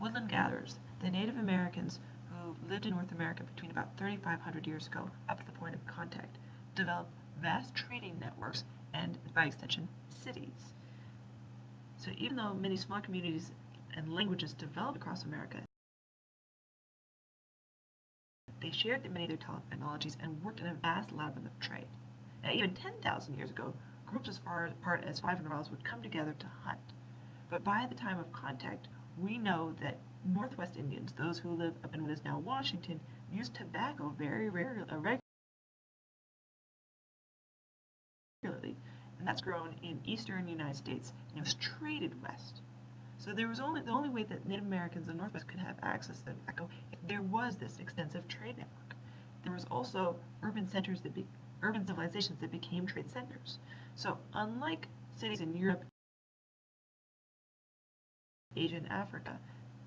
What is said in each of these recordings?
Woodland gatherers, the Native Americans who lived in North America between about 3,500 years ago up to the point of contact, developed vast trading networks and, by extension, cities. So even though many small communities and languages developed across America, they shared many of their technologies and worked in a vast labyrinth of trade. Now, even 10,000 years ago, groups as far apart as 500 miles would come together to hunt. But by the time of contact, we know that Northwest Indians, those who live up in what is now Washington, used tobacco very regularly, and that's grown in eastern United States, and it was traded west. So there was the only way that Native Americans in the Northwest could have access to tobacco if there was this extensive trade network. There was also urban civilizations that became trade centers. So unlike cities in Europe, Asia, and Africa,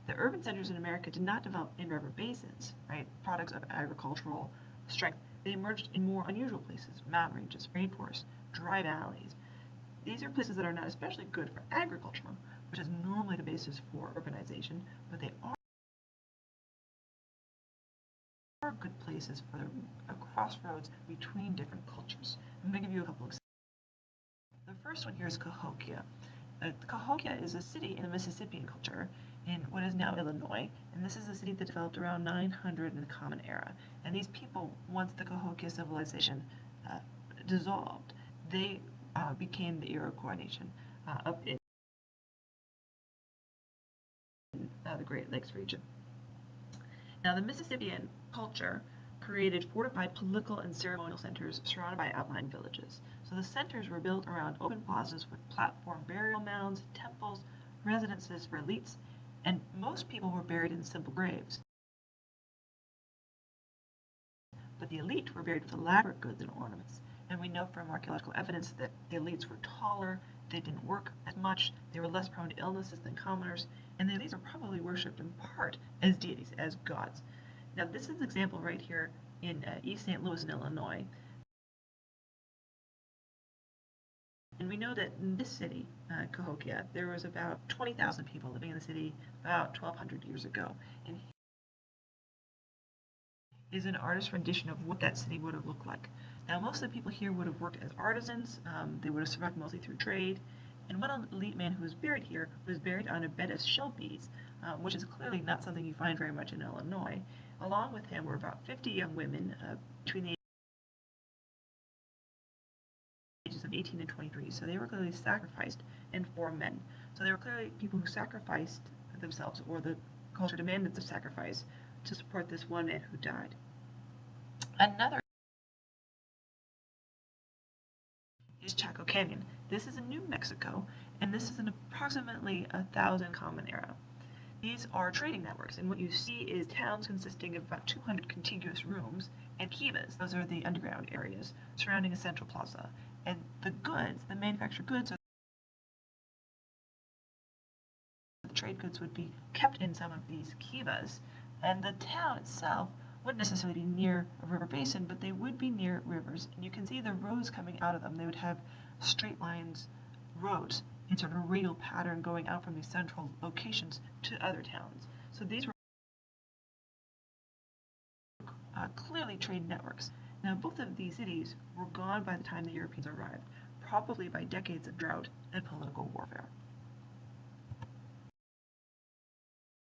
the urban centers in America did not develop in river basins, right? Products of agricultural strength. They emerged in more unusual places, mountain ranges, rainforests, dry valleys. These are places that are not especially good for agriculture, which is normally the basis for urbanization, but they are good places for a crossroads between different cultures. I'm going to give you a couple examples. The first one here is Cahokia. Cahokia is a city in the Mississippian culture in what is now Illinois, and this is a city that developed around 900 in the Common Era. And these people, once the Cahokia civilization dissolved, they became the Iroquois nation up in the Great Lakes region. Now, the Mississippian culture created fortified political and ceremonial centers surrounded by outlying villages. So the centers were built around open plazas with platform burial mounds, temples, residences for elites, and most people were buried in simple graves. But the elite were buried with elaborate goods and ornaments. And we know from archaeological evidence that the elites were taller, they didn't work as much, they were less prone to illnesses than commoners, and the elites were probably worshipped in part as deities, as gods. Now, this is an example right here in East St. Louis in Illinois. And we know that in this city, Cahokia, there was about 20,000 people living in the city about 1,200 years ago. And is an artist's rendition of what that city would have looked like. Now, most of the people here would have worked as artisans. They would have survived mostly through trade. And one elite man who was buried here was buried on a bed of shell beads, which is clearly not something you find very much in Illinois. Along with him were about 50 young women between the ages of 18 and 23. So they were clearly sacrificed, and 4 men. So they were clearly people who sacrificed themselves, or the culture demanded the sacrifice to support this one man who died. Another is Chaco Canyon. This is in New Mexico, and this is in approximately 1,000 Common Era. These are trading networks, and what you see is towns consisting of about 200 contiguous rooms and kivas, those are the underground areas, surrounding a central plaza. And the goods, the manufactured goods, or the trade goods would be kept in some of these kivas, and the town itself wouldn't necessarily be near a river basin, but they would be near rivers, and you can see the roads coming out of them. They would have straight lines, roads, in sort of a radial pattern going out from these central locations to other towns. So these were clearly trade networks. Now, both of these cities were gone by the time the Europeans arrived, probably by decades of drought and political warfare.